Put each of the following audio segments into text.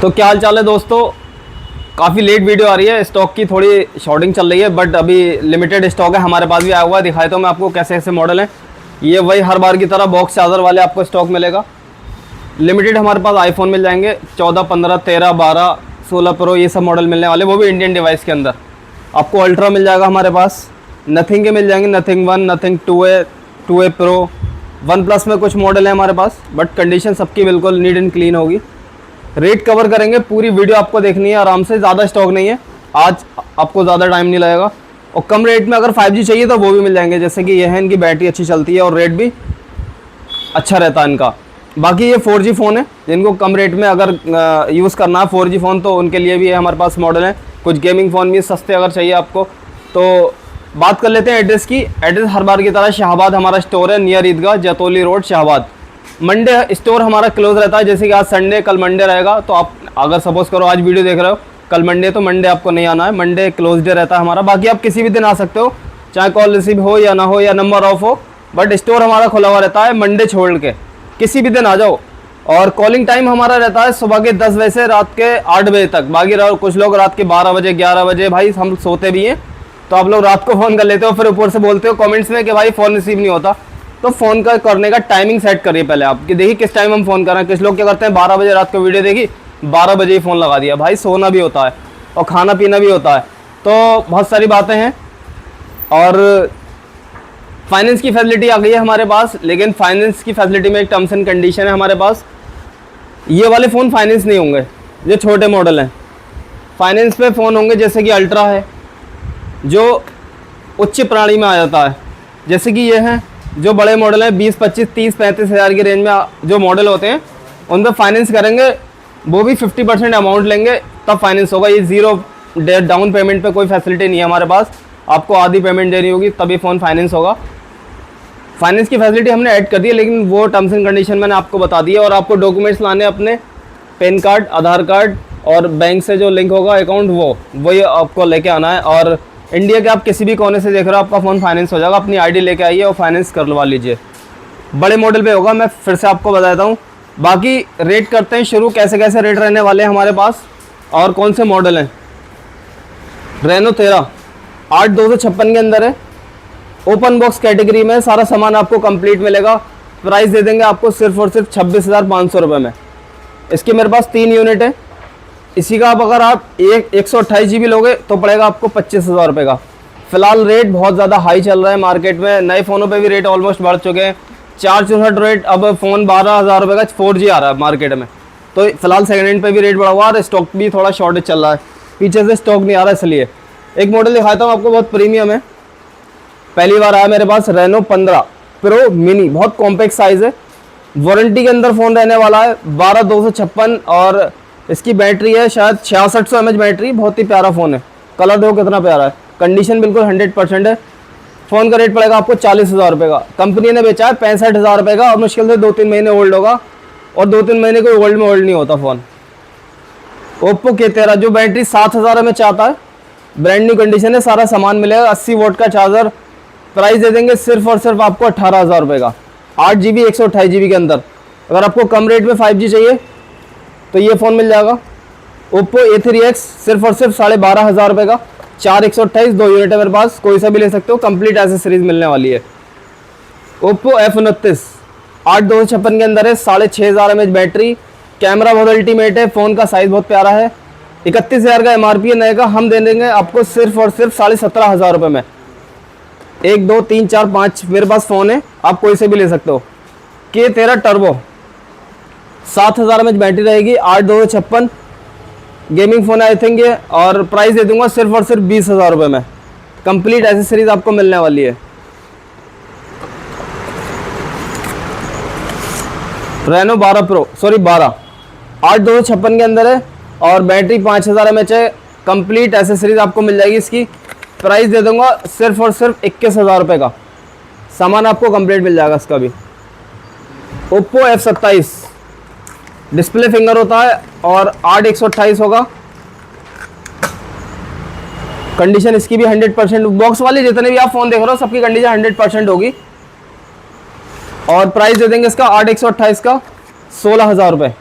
तो क्या हाल चाल है दोस्तों। काफ़ी लेट वीडियो आ रही है, स्टॉक की थोड़ी शॉर्टिंग चल रही है, बट अभी लिमिटेड स्टॉक है, हमारे पास भी आया हुआ है। दिखाता हूँ मैं आपको कैसे कैसे मॉडल हैं। ये वही हर बार की तरह बॉक्स चार्जर वाले आपको स्टॉक मिलेगा। लिमिटेड हमारे पास आईफोन मिल जाएंगे 14, 15, 13, 12, 16 प्रो, ये सब मॉडल मिलने वाले, वो भी इंडियन डिवाइस के अंदर। आपको अल्ट्रा मिल जाएगा हमारे पास, नथिंग के मिल जाएंगे, nothing 1, nothing 2A pro, one plus में कुछ मॉडल है हमारे पास, बट कंडीशन सबकी बिल्कुल नीट एंड क्लीन होगी। रेट कवर करेंगे, पूरी वीडियो आपको देखनी है आराम से, ज़्यादा स्टॉक नहीं है आज, आपको ज़्यादा टाइम नहीं लगेगा। और कम रेट में अगर 5G चाहिए तो वो भी मिल जाएंगे, जैसे कि ये है, इनकी बैटरी अच्छी चलती है और रेट भी अच्छा रहता है इनका। बाकी ये 4G फ़ोन है, जिनको कम रेट में अगर यूज़ करना है 4G फ़ोन, तो उनके लिए भी है हमारे पास मॉडल है। कुछ गेमिंग फ़ोन भी सस्ते अगर चाहिए आपको। तो बात कर लेते हैं एड्रेस की। एड्रेस हर बार की तरह शाहबाद हमारा स्टोर है, नियर ईदगाह, जतौली रोड, शाहबाद। मंडे स्टोर हमारा क्लोज रहता है, जैसे कि आज संडे, कल मंडे रहेगा। तो आप अगर सपोज करो आज वीडियो देख रहे हो, कल मंडे, तो मंडे आपको नहीं आना है, मंडे क्लोज डे रहता है हमारा। बाकी आप किसी भी दिन आ सकते हो, चाहे कॉल रिसीव हो या ना हो या नंबर ऑफ हो, बट स्टोर हमारा खुला हुआ रहता है मंडे छोड़ के, किसी भी दिन आ जाओ। और कॉलिंग टाइम हमारा रहता है सुबह के 10 बजे से रात के 8 बजे तक। बाकी कुछ लोग रात के 12 बजे, 11 बजे, भाई हम सोते भी हैं, तो आप लोग रात को फ़ोन कर लेते हो, फिर ऊपर से बोलते हो कमेंट्स में कि भाई फ़ोन रिसीव नहीं होता। तो फ़ोन का करने का टाइमिंग सेट करिए पहले आप, कि देखिए किस टाइम हम फ़ोन कर रहे हैं। कुछ लोग क्या करते हैं, 12 बजे रात को वीडियो देखी, 12 बजे ही फ़ोन लगा दिया। भाई सोना भी होता है और खाना पीना भी होता है, तो बहुत सारी बातें हैं। और फाइनेंस की फैसिलिटी आ गई है हमारे पास, लेकिन फाइनेंस की फैसिलिटी में एक टर्म्स एंड कंडीशन है हमारे पास। ये वाले फ़ोन फाइनेंस नहीं होंगे, जो छोटे मॉडल हैं फाइनेंस पे फ़ोन होंगे, जैसे कि अल्ट्रा है जो उच्च प्रणाली में आ जाता है, जैसे कि ये हैं जो बड़े मॉडल हैं 20, 25, 30, 35 हज़ार की रेंज में जो मॉडल होते हैं, उन पर फाइनेंस करेंगे, वो भी 50% अमाउंट लेंगे तब फाइनेंस होगा। ये ज़ीरो डाउन पेमेंट पे कोई फैसिलिटी नहीं है हमारे पास, आपको आधी पेमेंट देनी होगी तभी फ़ोन फाइनेंस होगा। फाइनेंस की फैसिलिटी हमने ऐड कर दी है, लेकिन वो टर्म्स एंड कंडीशन मैंने आपको बता दी है। और आपको डॉक्यूमेंट्स लाने अपने, पैन कार्ड, आधार कार्ड और बैंक से जो लिंक होगा अकाउंट, वही आपको लेके आना है। और इंडिया के आप किसी भी कोने से देख रहे हो, आपका फ़ोन फाइनेंस हो जाएगा। अपनी आईडी लेके आइए और फाइनेंस करवा लीजिए। बड़े मॉडल पे होगा, मैं फिर से आपको बताता हूँ। बाकी रेट करते हैं शुरू, कैसे कैसे रेट रहने वाले हैं हमारे पास और कौन से मॉडल हैं। रेनो 13 8256 के अंदर है, ओपन बॉक्स कैटेगरी में, सारा सामान आपको कंप्लीट मिलेगा। प्राइस दे देंगे आपको सिर्फ और सिर्फ 26,500 रुपये में। इसके मेरे पास 3 यूनिट है। इसी का अगर आप 128 GB लोगे तो पड़ेगा आपको 25,000 रुपये का। फिलहाल रेट बहुत ज़्यादा हाई चल रहा है मार्केट में, नए फ़ोनों पे भी रेट ऑलमोस्ट बढ़ चुके हैं। 464 रेट, अब फ़ोन 12,000 रुपये का 4G आ रहा है मार्केट में। तो फिलहाल सेकेंड हैंड पे भी रेट बढ़ा हुआ है और स्टॉक भी थोड़ा शॉर्टेज चल रहा है, पीछे से स्टॉक नहीं आ रहा, इसलिए। एक मॉडल दिखाता हूँ आपको, बहुत प्रीमियम है, पहली बार आया मेरे पास, रेनो 15 प्रो मिनी, बहुत कॉम्पैक्ट साइज़ है। वारंटी के अंदर फ़ोन रहने वाला है, 12,256, और इसकी बैटरी है शायद 6600 mAh बैटरी। बहुत ही प्यारा फ़ोन है, कलर देखो कितना प्यारा है, कंडीशन बिल्कुल 100% है। फ़ोन का रेट पड़ेगा आपको 40,000 रुपये का। कंपनी ने बेचा है 65,000 रुपये का, और मुश्किल से 2-3 महीने ओल्ड होगा, और 2-3 महीने कोई ओल्ड में ओल्ड नहीं होता फ़ोन। ओप्पो K13 जो बैटरी 7000 mAh आता है, ब्रांड न्यू कंडीशन है, सारा सामान मिलेगा। 80 वोट का चार्जर। प्राइस दे देंगे सिर्फ और सिर्फ आपको 18,000 रुपये का, 8 GB 128 GB के अंदर। अगर आपको कम रेट में 5G चाहिए तो ये फ़ोन मिल जाएगा। ओप्पो A3X सिर्फ और सिर्फ 12,500 रुपये का, 4 128, 2 यूनिट है मेरे पास, कोई सा भी ले सकते हो, कंप्लीट एसेसरीज मिलने वाली है। ओप्पो F29 8256 के अंदर है, 6500 mAh बैटरी, कैमरा बहुत अल्टीमेट है, फ़ोन का साइज़ बहुत प्यारा है। 31,000 का MRP है नए का, हम दे देंगे आपको सिर्फ और सिर्फ 17,500 रुपये में। 1 2 3 4 5 मेरे पास फ़ोन है, आप कोई से भी ले सकते हो। K13 टर्बो 7000 mAh बैटरी रहेगी, 8256, गेमिंग फ़ोन आई थिंक ये, और प्राइस दे दूंगा सिर्फ और सिर्फ 20,000 रुपये में। कंप्लीट एसेसरीज आपको मिलने वाली है। रेनो 12 8256 के अंदर है, और बैटरी 5000 mAh है, कंप्लीट एसेसरीज आपको मिल जाएगी इसकी। प्राइस दे दूंगा सिर्फ और सिर्फ 21,000 रुपये का, सामान आपको कंप्लीट मिल जाएगा इसका भी। ओप्पो F27 डिस्प्ले फिंगर होता है और 8 128 होगा। कंडीशन इसकी भी 100%, बॉक्स वाले जितने भी आप फ़ोन देख रहे हो सबकी कंडीशन 100% होगी। और प्राइस दे देंगे इसका 8 128 का 16,000 रुपये।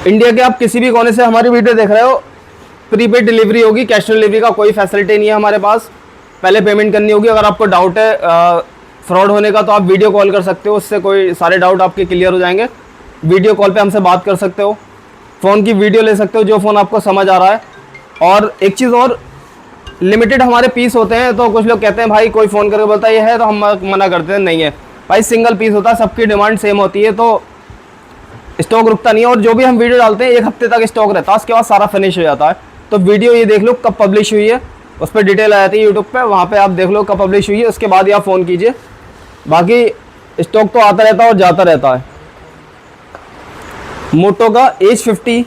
इंडिया के आप किसी भी कोने से हमारी वीडियो देख रहे हो, प्रीपेड डिलीवरी होगी, कैश ऑन डिलीवरी का कोई फैसिलिटी नहीं है हमारे पास, पहले पेमेंट करनी होगी। अगर आपको डाउट है फ्रॉड होने का तो आप वीडियो कॉल कर सकते हो, उससे कोई सारे डाउट आपके क्लियर हो जाएंगे। वीडियो कॉल पे हमसे बात कर सकते हो, फ़ोन की वीडियो ले सकते हो जो फ़ोन आपको समझ आ रहा है। और एक चीज़ और, लिमिटेड हमारे पीस होते हैं, तो कुछ लोग कहते हैं भाई कोई फ़ोन करके बोलता है ये है, तो हम मना करते हैं नहीं है भाई, सिंगल पीस होता है, सबकी डिमांड सेम होती है, तो स्टॉक रुकता नहीं है। और जो भी हम वीडियो डालते हैं 1 हफ्ते तक स्टॉक रहता है, उसके बाद सारा फिनिश हो जाता है। तो वीडियो ये देख लो कब पब्लिश हुई है, उस पर डिटेल आ जाती है यूट्यूब पे, वहाँ पे आप देख लो कब पब्लिश हुई है, उसके बाद ही आप फ़ोन कीजिए। बाकी स्टॉक तो आता रहता है और जाता रहता है। मोटो का H50,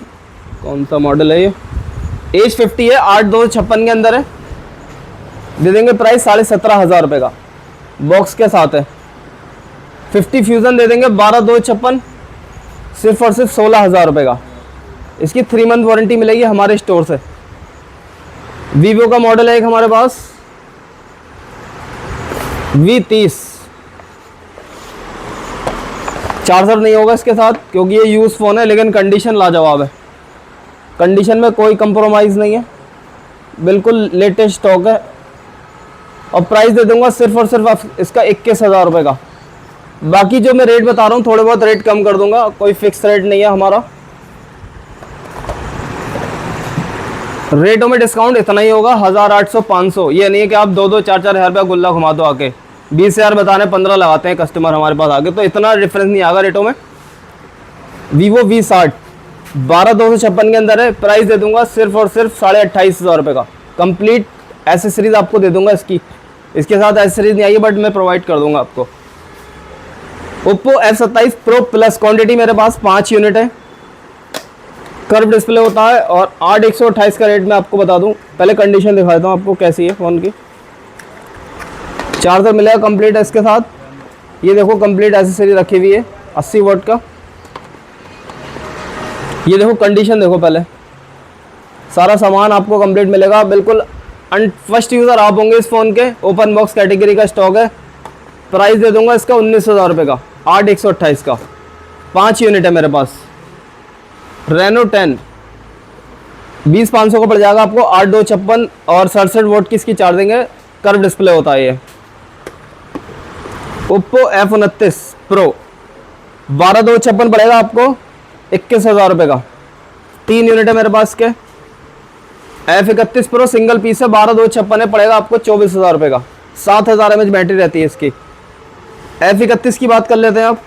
कौन सा मॉडल है ये, H50 है, 8256 के अंदर है, दे देंगे प्राइस 17,500 रुपये का, बॉक्स के साथ है। 50 फ्यूज़न दे देंगे 12,256, सिर्फ और सिर्फ 16,000 रुपये का। इसकी 3 मंथ वारंटी मिलेगी हमारे स्टोर से। वीवो का मॉडल है एक हमारे पास V30, चार्जर नहीं होगा इसके साथ क्योंकि ये यूज़ फ़ोन है, लेकिन कंडीशन लाजवाब है, कंडीशन में कोई कंप्रोमाइज़ नहीं है, बिल्कुल लेटेस्ट स्टॉक है। और प्राइस दे दूंगा सिर्फ और सिर्फ इसका 21,000 रुपये का। बाकी जो मैं रेट बता रहा हूँ थोड़े बहुत रेट कम कर दूंगा, कोई फिक्स रेट नहीं है हमारा। रेटों में डिस्काउंट इतना ही होगा, 1,800 500, ये नहीं है कि आप 2-2 4-4 हज़ार रुपया गुल्ला घुमा दो आके, 20,000 बताने 15 लगाते हैं कस्टमर हमारे पास आके, तो इतना डिफरेंस नहीं आएगा रेटों में। वीवो V60 12,256 के अंदर है, प्राइस दे दूंगा सिर्फ और सिर्फ 28,500 रुपये का। कंप्लीट एसेसरीज आपको दे दूंगा इसकी, इसके साथ एसेसरीज नहीं आई है बट मैं प्रोवाइड कर दूंगा आपको। Oppo F27 Pro plus, quantity मेरे पास 5 यूनिट है, कर्व डिस्प्ले होता है और 8,128 का रेट मैं आपको बता दूं। पहले कंडीशन दिखाता हूं आपको कैसी है फ़ोन की। चार्जर मिलेगा कंप्लीट है इसके साथ, ये देखो कंप्लीट एसेसरी रखी हुई है 80 वाट का। ये देखो कंडीशन देखो, पहले सारा सामान आपको कंप्लीट मिलेगा, बिल्कुल फर्स्ट यूज़र आप होंगे इस फ़ोन के, ओपन बॉक्स कैटेगरी का स्टॉक है। प्राइस दे दूंगा इसका 19,000 रुपये का, 8,128 का, 5 यूनिट है मेरे पास। रेनो 10 20,500 का पड़ जाएगा आपको, 8,256 और 67 वोट की इसकी चार्जिंग है, कर्व डिस्प्ले होता है ये। ओप्पो F29 Pro 12,256 पड़ेगा आपको, 21,000 रुपये का, 3 यूनिट है मेरे पास के। F31 Pro सिंगल पीस है, 12,256 है, पड़ेगा आपको 24,000 रुपये का, 7,000 mAh बैटरी रहती है इसकी। F31 की बात कर लेते हैं आप,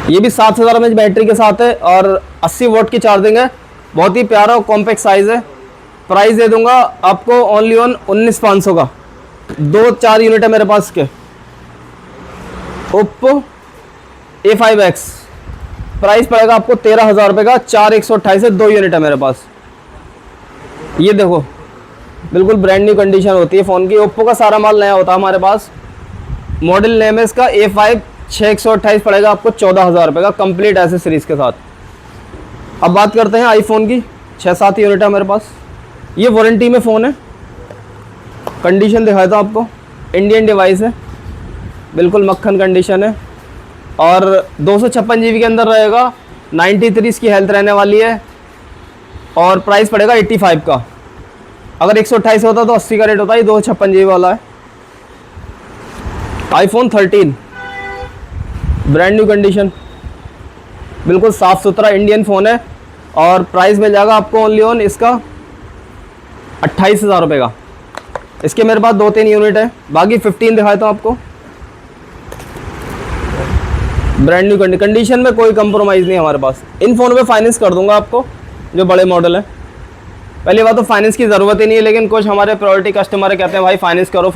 ये भी 7,000 mAh बैटरी के साथ है और 80 वोट की चार्जिंग है, बहुत ही प्यारा और कॉम्पैक्ट साइज़ है। प्राइस दे दूंगा आपको ओनली ऑन 19,500 का, 2-4 यूनिट है मेरे पास के। ओप्पो A5X प्राइस पड़ेगा आपको 13,000 रुपये का, 4,128 है, 2 यूनिट है मेरे पास। ये देखो बिल्कुल ब्रांड न्यू कंडीशन होती है फ़ोन की, ओप्पो का सारा माल नया होता है हमारे पास। मॉडल नेम है इसका A5, 6,128 पड़ेगा आपको, 14,000 रुपये का, कंप्लीट एसेसरीज के साथ। अब बात करते हैं आईफोन की, 6-7 यूनिट है मेरे पास। ये वारंटी में फ़ोन है, कंडीशन दिखाया था आपको, इंडियन डिवाइस है, बिल्कुल मक्खन कंडीशन है और 256 GB के अंदर रहेगा, 93 इसकी हेल्थ रहने वाली है और प्राइस पड़ेगा 85 का। अगर 128 होता तो 80 का रेट होता है, 256 GB वाला है। आईफोन 13 ब्रांड न्यू कंडीशन, बिल्कुल साफ़ सुथरा इंडियन फ़ोन है और प्राइस मिल जाएगा आपको ओनली ऑन इसका 28,000 रुपये का। इसके मेरे पास 2-3 यूनिट है, बाकी 15 दिखाता हूँ आपको। ब्रांड न्यू कंडीशन में कोई कंप्रोमाइज़ नहीं हमारे पास। इन फ़ोन पे फाइनेंस कर दूंगा आपको, जो बड़े मॉडल है। पहली बात तो फाइनेंस की ज़रूरत ही नहीं है, लेकिन कुछ हमारे प्रायोरिटी कस्टमर कहते हैं भाई फाइनेंस करो,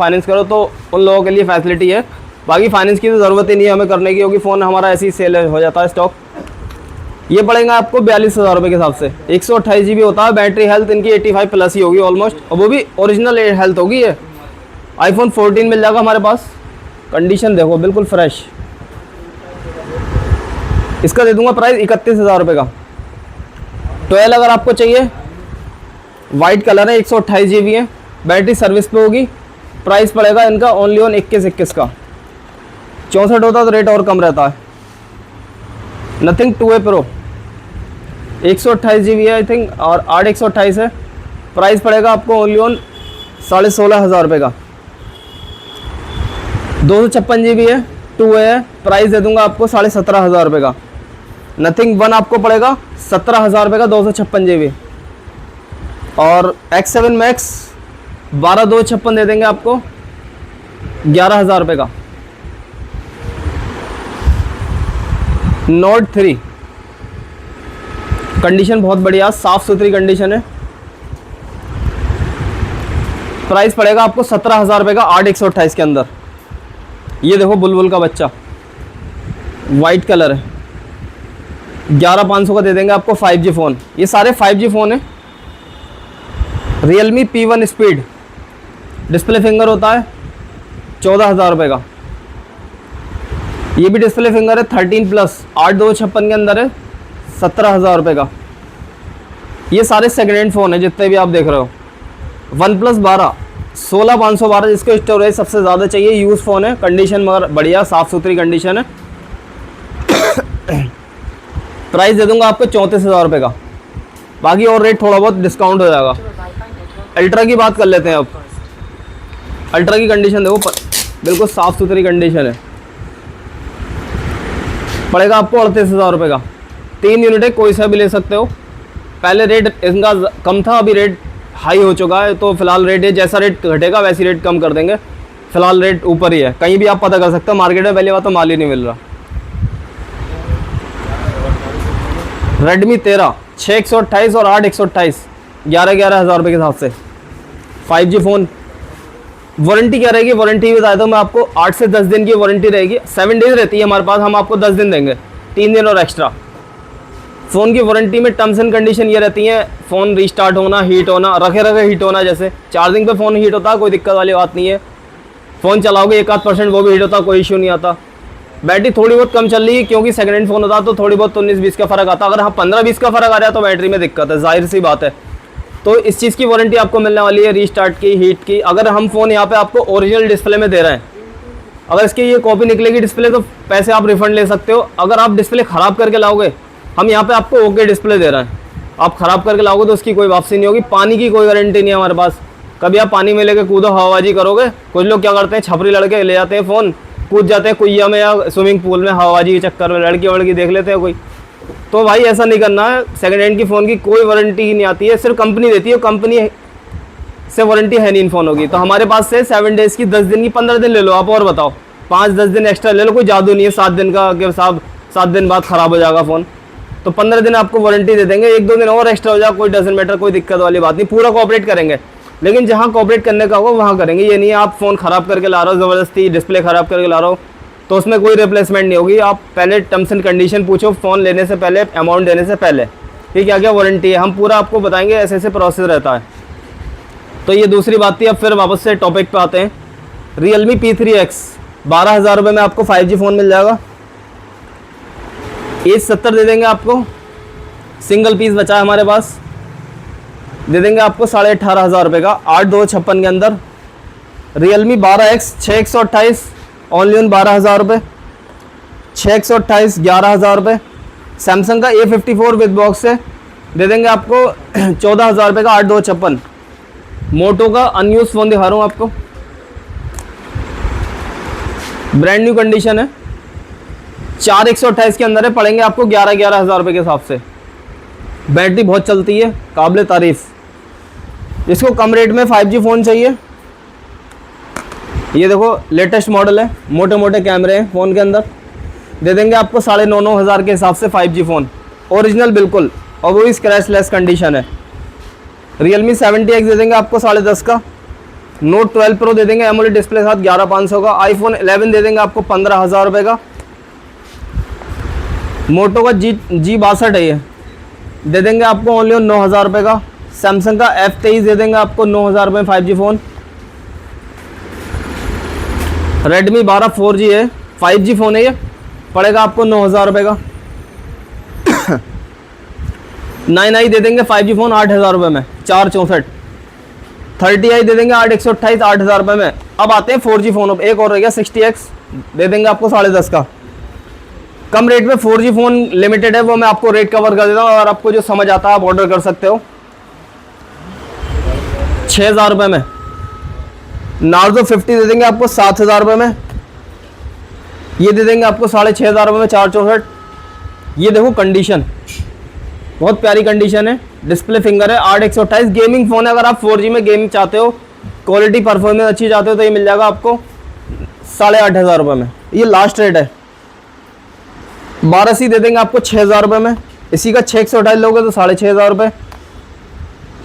तो उन लोगों के लिए फैसिलिटी है। बाकी फाइनेंस की तो ज़रूरत ही नहीं है हमें करने की, क्योंकि फ़ोन हमारा ऐसे ही सेल हो जाता है स्टॉक। ये पड़ेगा आपको 42,000 रुपये के हिसाब से, 128 GB होता है, बैटरी हेल्थ इनकी 85 प्लस ही होगी ऑलमोस्ट, और वो भी ओरिजिनल हेल्थ होगी। ये आईफोन 14 मिल जाएगा हमारे पास, कंडीशन देखो बिल्कुल फ्रेश। इसका दे दूंगा प्राइस 31,000 रुपये का। 12 अगर आपको चाहिए, वाइट कलर है, 128 GB है, बैटरी सर्विस पे होगी। प्राइस पड़ेगा इनका ओनली ऑन 21 का। 64 होता तो रेट और कम रहता है। नथिंग 2A Pro 128 GB है आई थिंक, और 8 128 है। प्राइस पड़ेगा आपको ओनली ऑन 16,500 रुपये का। 256 GB है, 2A है, प्राइस दे दूंगा आपको 17,500 रुपये का। नथिंग 1 आपको पड़ेगा 17,000 रुपये का, 256 GB। और X7 Max 12/256 दे देंगे आपको 11,000 रुपये का। Note 3 कंडीशन बहुत बढ़िया, साफ़ सुथरी कंडीशन है। प्राइस पड़ेगा आपको 17,000 रुपये का, 8 128 के अंदर। ये देखो बुलबुल का बच्चा, वाइट कलर है, 11,500 का दे देंगे आपको 5G फ़ोन। ये सारे 5G फ़ोन है। Realme P1 speed, display finger होता है, 14,000 रुपये का। ये भी डिस्प्ले फिंगर है 13+, 8/256 के अंदर है, 17,000 रुपये का। ये सारे सेकेंड हैंड फ़ोन है जितने भी आप देख रहे हो। OnePlus 12 16,512, जिसको स्टोरेज सबसे ज़्यादा चाहिए, यूज़ फ़ोन है, कंडीशन मगर बढ़िया साफ़ सुथरी कंडीशन है। प्राइस दे दूंगा आपको 34,000 रुपये का। बाकी और रेट थोड़ा बहुत डिस्काउंट हो जाएगा। अल्ट्रा की बात कर लेते हैं अब। अल्ट्रा की कंडीशन देखो, बिल्कुल साफ़ सुथरी कंडीशन है। पड़ेगा आपको 38,000 रुपये का। 3 यूनिट है, कोई सा भी ले सकते हो। पहले रेट इनका कम था, अभी रेट हाई हो चुका है, तो फिलहाल रेट है, जैसा रेट घटेगा वैसी रेट कम कर देंगे। फिलहाल रेट ऊपर ही है, कहीं भी आप पता कर सकते हो मार्केट में। पहली बात तो माल ही नहीं मिल रहा। Redmi 13 6 128 और 8 128, 11,000 रुपये के हिसाब से 5G फ़ोन। वारंटी क्या रहेगी, वारंटी भी बताया था मैं आपको, 8 से 10 दिन की वारंटी रहेगी। 7 डेज़ रहती है हमारे पास, हम आपको 10 दिन देंगे, 3 दिन और एक्स्ट्रा। फ़ोन की वारंटी में टर्म्स एंड कंडीशन ये रहती हैं, फ़ोन रीस्टार्ट होना, हीट होना, रखे रखे हीट होना। जैसे चार्जिंग पे फ़ोन हीट होता है, कोई दिक्कत वाली बात नहीं है। फ़ोन चलाओगे 1-8% वो भी हीट होता, कोई इशू नहीं आता। बैटरी थोड़ी बहुत कम चल रही है, क्योंकि सेकंड हैंड फ़ोन होता है तो थोड़ी बहुत 19-20 का फ़र्क आता है। अगर हाँ 15-20 का फ़र्क आ रहा है तो बैटरी में दिक्कत है, जाहिर सी बात है। तो इस चीज़ की वारंटी आपको मिलने वाली है, रीस्टार्ट की, हीट की। अगर हम फ़ोन यहाँ पे आपको ओरिजिनल डिस्प्ले में दे रहे हैं, अगर इसकी ये कॉपी निकलेगी डिस्प्ले, तो पैसे आप रिफ़ंड ले सकते हो। अगर आप डिस्प्ले ख़राब करके लाओगे, हम यहाँ पे आपको ओके डिस्प्ले दे रहे हैं, आप ख़राब करके लाओगे तो उसकी कोई वापसी नहीं होगी। पानी की कोई गारंटी नहीं है हमारे पास। कभी आप पानी में लेके कूदो, हवाबाजी करोगे। कुछ लोग क्या करते हैं, छपरी लड़के ले जाते हैं फ़ोन, कूद जाते हैं कुइया में या स्विमिंग पूल में, हवाबाजी के चक्कर में लड़की वड़की देख लेते हैं कोई। तो भाई ऐसा नहीं करना है। सेकंड हैंड की फ़ोन की कोई वारंटी ही नहीं आती है, सिर्फ कंपनी देती है। कंपनी से वारंटी है नहीं इन फ़ोनों की। तो हमारे पास से 7 डेज़ की, 10 दिन की, 15 दिन ले लो आप, और बताओ 5-10 दिन एक्स्ट्रा ले लो, कोई जादू नहीं है 7 दिन का कि साहब 7 दिन बाद ख़राब हो जाएगा फ़ोन। तो 15 दिन आपको वारंटी दे देंगे, 1-2 दिन और एक्स्ट्रा हो जाए, कोई डजंट मैटर, कोई दिक्कत वाली बात नहीं। पूरा कोऑपरेट करेंगे, लेकिन जहाँ कोऑपरेट करने का होगा वहाँ करेंगे। ये नहीं है आप फ़ोन ख़राब करके ला रहे हो ज़बरदस्ती, डिस्प्ले ख़राब करके ला रहे हो, तो उसमें कोई रिप्लेसमेंट नहीं होगी। आप पहले टर्म्स एंड कंडीशन पूछो फ़ोन लेने से पहले, अमाउंट देने से पहले, कि क्या क्या वारंटी है, हम पूरा आपको बताएंगे। ऐसे ऐसे प्रोसेस रहता है। तो ये दूसरी बात थी। अब फिर वापस से टॉपिक पे आते हैं। Realme P3X 12,000 रुपये में आपको 5G फ़ोन मिल जाएगा। A70 दे देंगे आपको, सिंगल पीस बचा है हमारे पास, दे देंगे आपको 18,500 रुपये का, 8/256 के अंदर। Realme 12X 6 128 ओनली ऑन 12,000 रुपये, 6 128 11,000 रुपये। सैमसंग का A54 विद बॉक्स है, दे देंगे आपको 14,000 रुपये का, 8/256। मोटो का अनयूज फ़ोन दिखा रहा हूँ आपको, ब्रांड न्यू कंडीशन है, 4 128 के अंदर है, पड़ेंगे आपको 11,000 रुपये के हिसाब से। बैटरी बहुत चलती है, काबिल तारीफ़। जिसको कम रेट में 5G फ़ोन चाहिए, ये देखो लेटेस्ट मॉडल है, मोटे मोटे कैमरे हैं फ़ोन के अंदर, दे देंगे आपको 9,500 के हिसाब से 5G फ़ोन, ओरिजिनल बिल्कुल, और वो भी स्क्रैचलेस कंडीशन है। Realme 70X दे देंगे आपको 10.5 का। Note 12 Pro दे देंगे एमोलेड डिस्प्ले के साथ 11,500 का। iPhone 11 दे देंगे आपको 15,000 रुपये का। मोटो का G62 है, ये दे देंगे आपको ओनली 9,000 रुपये का। सैमसंग का F23 दे देंगे आपको 9,000 रुपये में 5G फ़ोन। Redmi 12 4G है, 5G फ़ोन है, ये पड़ेगा आपको 9,000 रुपये का। 9i दे देंगे 5G फ़ोन 8,000 रुपये में, 464। 30i दे देंगे 8 128 8,000 रुपये में। अब आते हैं 4G फ़ोन। अब एक और रह गया 60X, दे देंगे आपको 10.5 का। कम रेट में 4G फ़ोन लिमिटेड है, वो मैं आपको रेट कवर कर देता हूँ और आपको जो समझ आता है आप ऑर्डर कर सकते हो। 6,000 रुपये में नार्जो 50 दे देंगे आपको 7,000 रुपये में। ये दे देंगे आपको 6,500 रुपये में 464। ये देखो कंडीशन बहुत प्यारी कंडीशन है, डिस्प्ले फिंगर है, 8/128 गेमिंग फ़ोन है। अगर आप 4G में गेमिंग चाहते हो, क्वालिटी परफॉर्मेंस अच्छी चाहते हो तो ये मिल जाएगा आपको 8,500 रुपये में। ये लास्ट रेट है। 12C दे देंगे आपको 6,000 रुपये में। इसी का 6/128 लोगे तो 6,500 रुपये।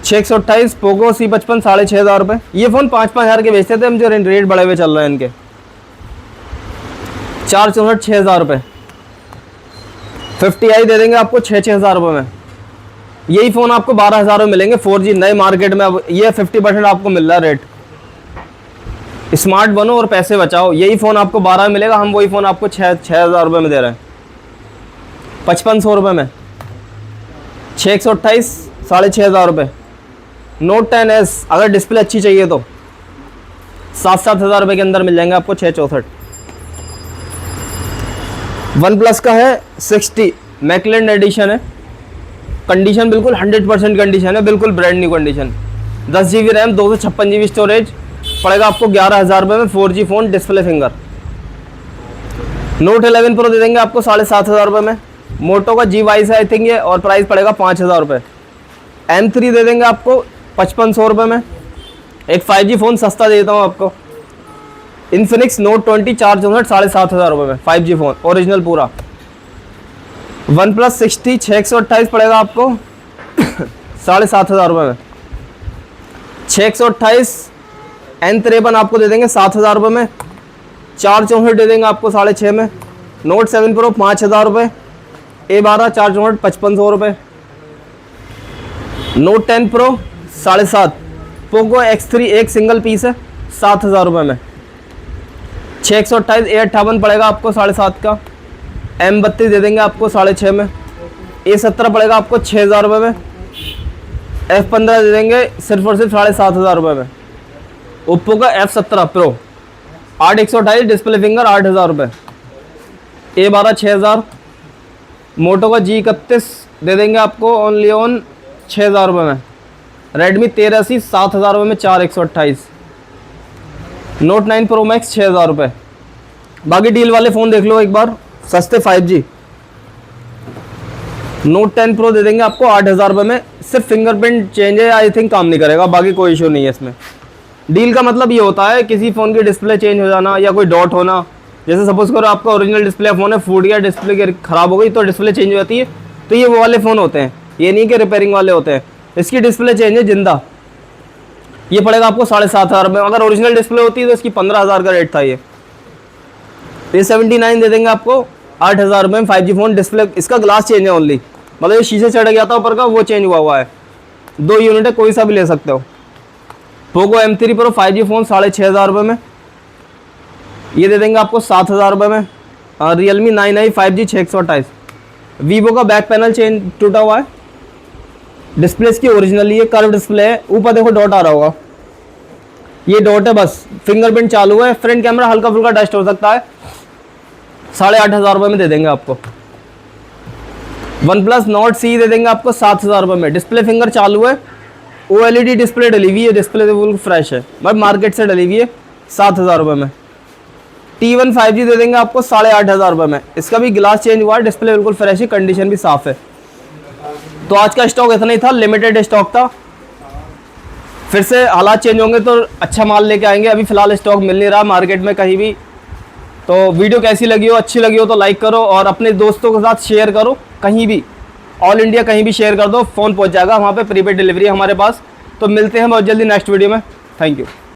6/128 पोको C55 6,500 रुपये। ये फ़ोन 5-5 हज़ार के बेचते थे हम, जो रेट बढ़े हुए चल रहे हैं इनके। 4/64 6,000 रुपये। 50i दे देंगे आपको 6,000 रुपये में। यही फ़ोन आपको 12,000 में मिलेंगे 4G नए मार्केट में। अब ये 50% आपको मिल रहा है रेट। स्मार्ट बनो और पैसे बचाओ। यही फ़ोन आपको 12 में मिलेगा, हम वही फ़ोन आपको 6,000 रुपये में दे रहे हैं। 5,500 रुपये में 6/128 6,500 रुपये। Note 10s अगर डिस्प्ले अच्छी चाहिए तो 7-7 हज़ार रुपये के अंदर मिल जाएंगे आपको 6/64। वन प्लस का है 60 मैकलेन एडिशन है। कंडीशन बिल्कुल 100% कंडीशन है, बिल्कुल brand new condition. 10 GB RAM 256 GB storage, पड़ेगा आपको 11,000 रुपये में 4G phone display finger. Note 11 Pro दे देंगे आपको 7,500 रुपये में। मोटो का G22 है आई थिंक ये, और प्राइस पड़ेगा 5,000 रुपये। M3 दे देंगे आपको 5,500 रुपये में। एक 5G फ़ोन सस्ता दे देता हूँ आपको, इन्फिनिक्स Note 20 4/64 7,500 रुपये में 5G फ़ोन ओरिजिनल पूरा। वन प्लस 60 6/128 पड़ेगा आपको 7,500 रुपये में। 6/128 N53 आपको दे देंगे 7,000 रुपये में। 4/64 दे देंगे आपको 6,500 में। Note 7 Pro 5,000 रुपये। A12 4/64 5,500 रुपये। Note 10 Pro 7,500। पोको X3 एक सिंगल पीस है 7,000 रुपये में। 6/128 A58 पड़ेगा आपको 7,500 का। M32 दे देंगे आपको 6,500 में। A17 पड़ेगा आपको 6,000 रुपये में। F15 दे देंगे सिर्फ और सिर्फ 7,500 रुपये में। ओप्पो का F17 Pro 8/128 डिस्प्ले फिंगर 8,000 रुपये। A12 6,000। मोटो का G31 दे देंगे आपको ओनली ऑन 6,000 रुपये में। रेडमी 13C 7,000 रुपये में 4/128। Note 9 Pro Max 6,000 रुपये। बाकी डील वाले फ़ोन देख लो एक बार, सस्ते 5G। Note 10 Pro दे देंगे आपको 8,000 रुपये में। सिर्फ फिंगरप्रिंट चेंज है, आई थिंक काम नहीं करेगा, बाकी कोई इशू नहीं है इसमें। डील का मतलब ये होता है किसी फ़ोन की डिस्प्ले चेंज हो जाना या कोई डॉट होना। जैसे सपोज करो आपका ओरिजिनल डिस्प्ले फ़ोन है, फूट गया, डिस्प्ले ख़राब हो गई तो डिस्प्ले चेंज हो जाती है, तो ये वो वाले फ़ोन होते हैं, ये नहीं कि रिपेयरिंग वाले होते हैं। इसकी डिस्प्ले चेंज है जिंदा, ये पड़ेगा आपको 7,500 रुपये। अगर ओरिजिनल डिस्प्ले होती है तो इसकी 15,000 का रेट था। ये A79 दे देंगे आपको 8,000 रुपये में 5G फ़ोन डिस्प्ले। इसका ग्लास चेंज है ओनली, मतलब ये शीशे चढ़ गया था ऊपर का, वो चेंज हुआ है। 2 यूनिट है, कोई सा भी ले सकते हो। Poco M3 Pro 5G phone 6,500 रुपये में। ये दे देंगे आपको 7,000 रुपये में। Realme 9i 5G 6/128। वीवो का बैक पैनल चेंज टूटा हुआ है, डिस्प्ले इसकी ओरिजिनल ये कर्व डिस्प्ले है। ऊपर देखो डॉट आ रहा होगा, ये डॉट है बस। फिंगरप्रिंट चालू है, फ्रंट कैमरा हल्का फुल्का डस्ट हो सकता है। 8,500 रुपये में दे देंगे आपको। वन प्लस Nord C दे देंगे आपको 7,000 रुपये में। डिस्प्ले फिंगर चालू है, OLED डिस्प्ले डली हुई है, डिस्प्ले तो बिल्कुल फ्रेश है, बट मार्केट से डली हुई है। 7,000 रुपये में। T1 5G दे देंगे आपको 8,500 रुपये में। इसका भी ग्लास चेंज हुआ है, डिस्प्ले बिल्कुल फ्रेश है, कंडीशन भी साफ़ है। तो आज का स्टॉक इतना ही था, लिमिटेड स्टॉक था। फिर से हालात चेंज होंगे तो अच्छा माल लेके आएंगे। अभी फ़िलहाल स्टॉक मिल नहीं रहा मार्केट में कहीं भी। तो वीडियो कैसी लगी हो, अच्छी लगी हो तो लाइक करो और अपने दोस्तों के साथ शेयर करो। कहीं भी ऑल इंडिया कहीं भी शेयर कर दो, फ़ोन पहुंच जाएगा वहाँ पे। प्रीपेड डिलीवरी है हमारे पास। तो मिलते हैं बहुत जल्दी नेक्स्ट वीडियो में। Thank you.